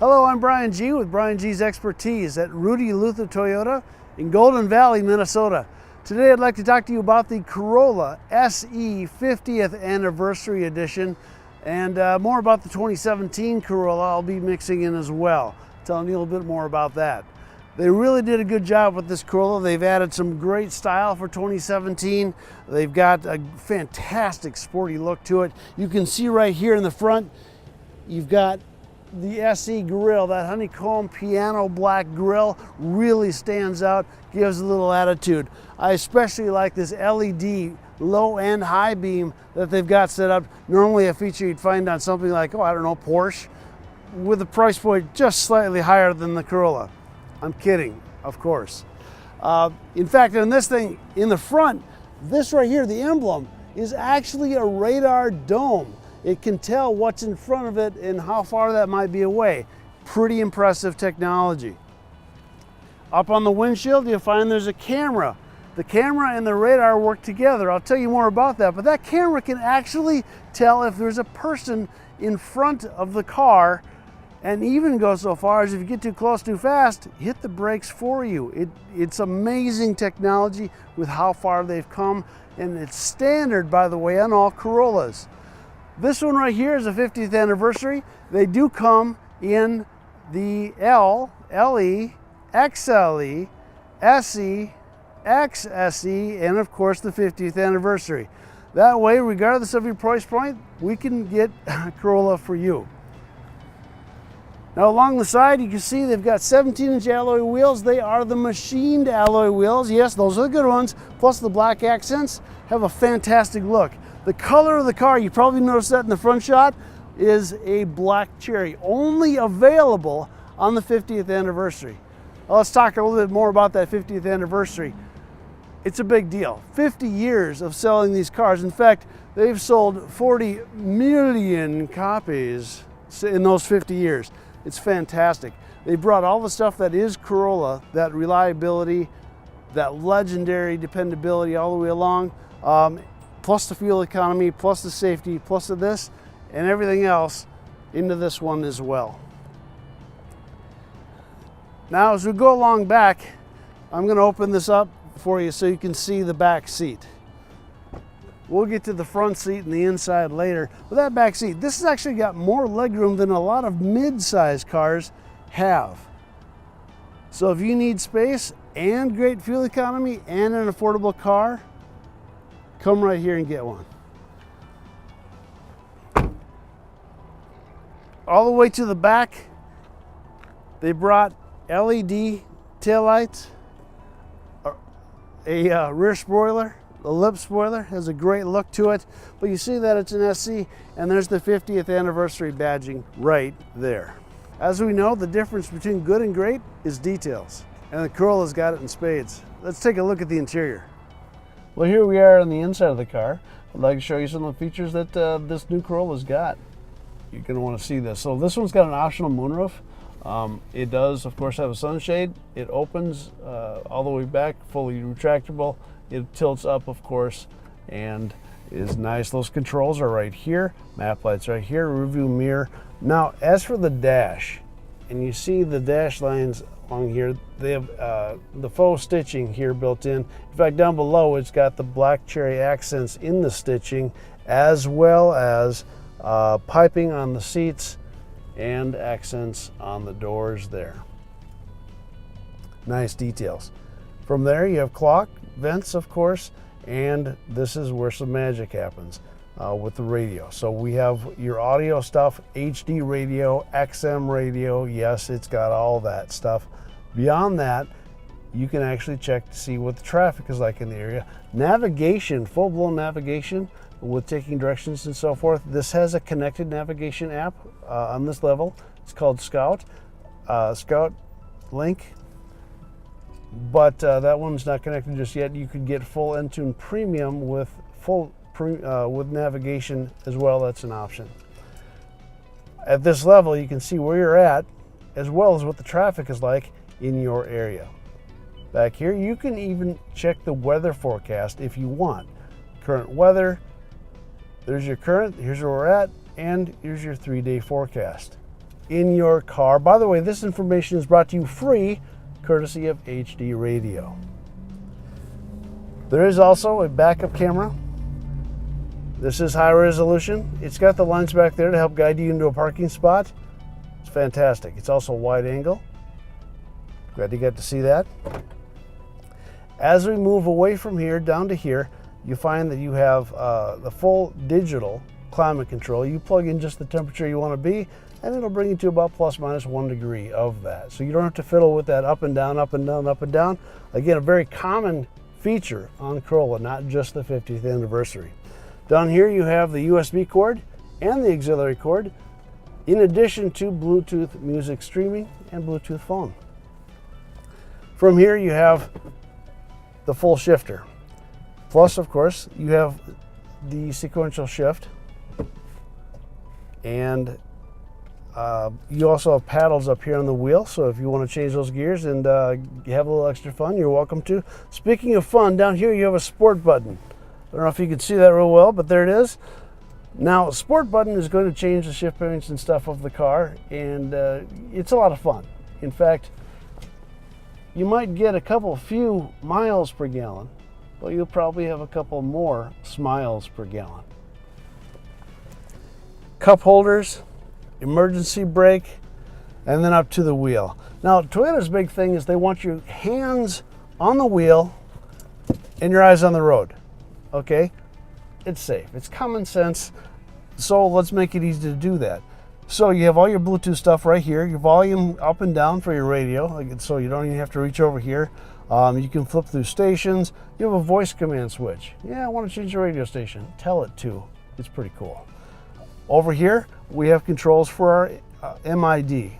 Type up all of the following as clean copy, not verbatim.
Hello, I'm Brian G. with Brian G's Expertise at Rudy Duluth Toyota in Golden Valley, Minnesota. Today I'd like to talk to you about the Corolla SE 50th Anniversary Edition and more about the 2017 Corolla I'll be mixing in as well, telling you a little bit more about that. They really did a good job with this Corolla. They've added some great style for 2017. They've got a fantastic sporty look to it. You can see right here in the front, you've got the SE grille. That honeycomb piano black grille really stands out, gives a little attitude. I especially like this LED low and high beam that they've got set up. Normally a feature you'd find on something like, I don't know, Porsche, with a price point just slightly higher than the Corolla. I'm kidding, of course. In fact, on this thing, in the front, this right here, the emblem, is actually a radar dome. It can tell what's in front of it and how far that might be away. Pretty impressive technology. Up on the windshield, you'll find there's a camera. The camera and the radar work together. I'll tell you more about that, but that camera can actually tell if there's a person in front of the car, and even go so far as if you get too close too fast, hit the brakes for you. It's amazing technology with how far they've come, and it's standard, by the way, on all Corollas. This one right here is a 50th anniversary. They do come in the L, LE, XLE, SE, XSE, and of course the 50th anniversary. That way, regardless of your price point, we can get a Corolla for you. Now along the side, you can see they've got 17-inch alloy wheels. They are the machined alloy wheels. Yes, those are the good ones. Plus the black accents have a fantastic look. The color of the car, you probably noticed that in the front shot, is a black cherry, only available on the 50th anniversary. Well, let's talk a little bit more about that 50th anniversary. It's a big deal. 50 years of selling these cars. In fact, they've sold 40 million copies in those 50 years. It's fantastic. They brought all the stuff that is Corolla, that reliability, that legendary dependability all the way along, plus the fuel economy, plus the safety, plus of this and everything else into this one as well. Now as we go along back, I'm going to open this up for you so you can see the back seat. We'll get to the front seat and the inside later. But that back seat, this has actually got more legroom than a lot of mid-size cars have. So if you need space and great fuel economy and an affordable car, come right here and get one. All the way to the back, they brought LED taillights, a rear spoiler. The lip spoiler has a great look to it, but you see that it's an SE, and there's the 50th anniversary badging right there. As we know, the difference between good and great is details, and the Corolla's got it in spades. Let's take a look at the interior. Well, here we are on the inside of the car. I'd like to show you some of the features that this new Corolla's got. You're going to want to see this. So this one's got an optional moonroof. It does, of course, have a sunshade. It opens all the way back, fully retractable. It tilts up, of course, and is nice. Those controls are right here. Map lights right here, rear view mirror. Now, as for the dash, and you see the dash lines along here, they have the faux stitching here built in. In fact, down below, it's got the black cherry accents in the stitching, as well as piping on the seats and accents on the doors there. Nice details. From there, you have clock, vents, of course, and this is where some magic happens with the radio. So we have your audio stuff, HD radio, XM radio. Yes, it's got all that stuff. Beyond that, you can actually check to see what the traffic is like in the area. Navigation, full-blown navigation with taking directions and so forth. This has a connected navigation app on this level. It's called Scout, Scout Link. But that one's not connected just yet. You could get full Entune Premium with with navigation as well. That's an option. At this level, you can see where you're at, as well as what the traffic is like in your area. Back here, you can even check the weather forecast if you want. Current weather, there's your current, here's where we're at, and here's your 3-day forecast. in your car. By the way, this information is brought to you free, courtesy of HD Radio. There is also a backup camera. This is high resolution. It's got the lens back there to help guide you into a parking spot. It's fantastic. It's also wide angle. Glad you got to see that. As we move away from here down to here, you find that you have the full digital climate control. You plug in just the temperature you want to be, and it'll bring you to about plus minus 1 degree of that. So you don't have to fiddle with that up and down, up and down, up and down. Again, a very common feature on Corolla, not just the 50th anniversary. Down here you have the USB cord and the auxiliary cord, in addition to Bluetooth music streaming and Bluetooth phone. From here you have the full shifter. Plus, of course, you have the sequential shift, and you also have paddles up here on the wheel, so if you want to change those gears and have a little extra fun, you're welcome to. Speaking of fun, down here you have a sport button. I don't know if you can see that real well, but there it is. Now, a sport button is going to change the shift bearings and stuff of the car, and it's a lot of fun. In fact, you might get a few miles per gallon, but you'll probably have a couple more smiles per gallon. Cup holders, emergency brake, and then up to the wheel. Now, Toyota's big thing is they want your hands on the wheel and your eyes on the road. Okay? It's safe. It's common sense. So let's make it easy to do that. So you have all your Bluetooth stuff right here, your volume up and down for your radio, so you don't even have to reach over here. You can flip through stations. You have a voice command switch. Yeah, I want to change the radio station. Tell it to. It's pretty cool. Over here, we have controls for our MID.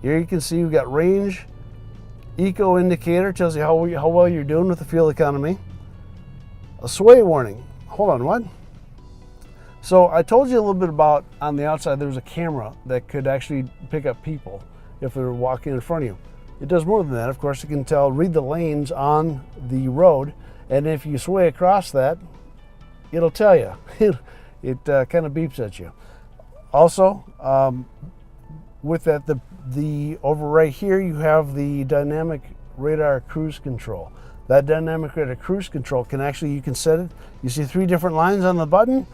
Here you can see we've got range, eco indicator, tells you how well you're doing with the fuel economy. A sway warning. Hold on, what? So I told you a little bit about, on the outside, there was a camera that could actually pick up people if they were walking in front of you. It does more than that. Of course, it can read the lanes on the road, and if you sway across that, it'll tell you. It kind of beeps at you. Also, with that, over right here, you have the dynamic radar cruise control. That dynamic radar cruise control you can set it. You see 3 different lines on the button.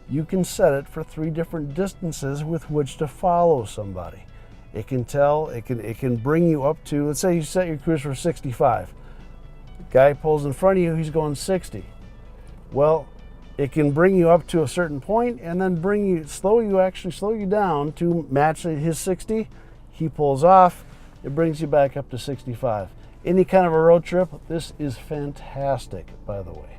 You can set it for 3 different distances with which to follow somebody. It can bring you up to, let's say you set your cruise for 65. The guy pulls in front of you, he's going 60. Well, it can bring you up to a certain point and then slow you down to match his 60. He pulls off, it brings you back up to 65. Any kind of a road trip, this is fantastic, by the way.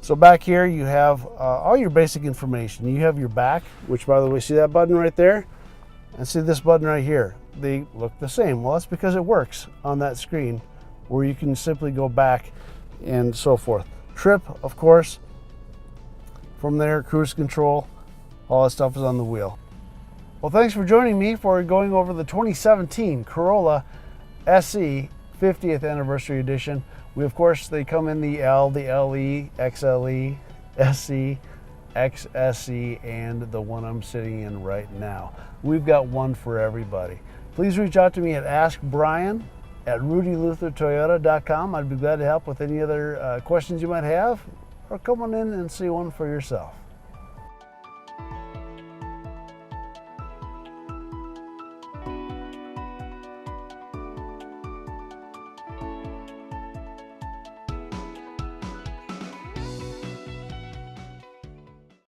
So back here you have all your basic information. You have your back, which, by the way, see that button right there? And see this button right here. They look the same. Well, that's because it works on that screen, where you can simply go back and so forth. Trip, of course. From there, cruise control, all that stuff is on the wheel. Well, thanks for joining me for going over the 2017 Corolla SE 50th Anniversary Edition. Of course, they come in the L, the LE, XLE, SE, XSE, and the one I'm sitting in right now. We've got one for everybody. Please reach out to me at askbrian@rudyluthertoyota.com. I'd be glad to help with any other questions you might have, or come on in and see one for yourself.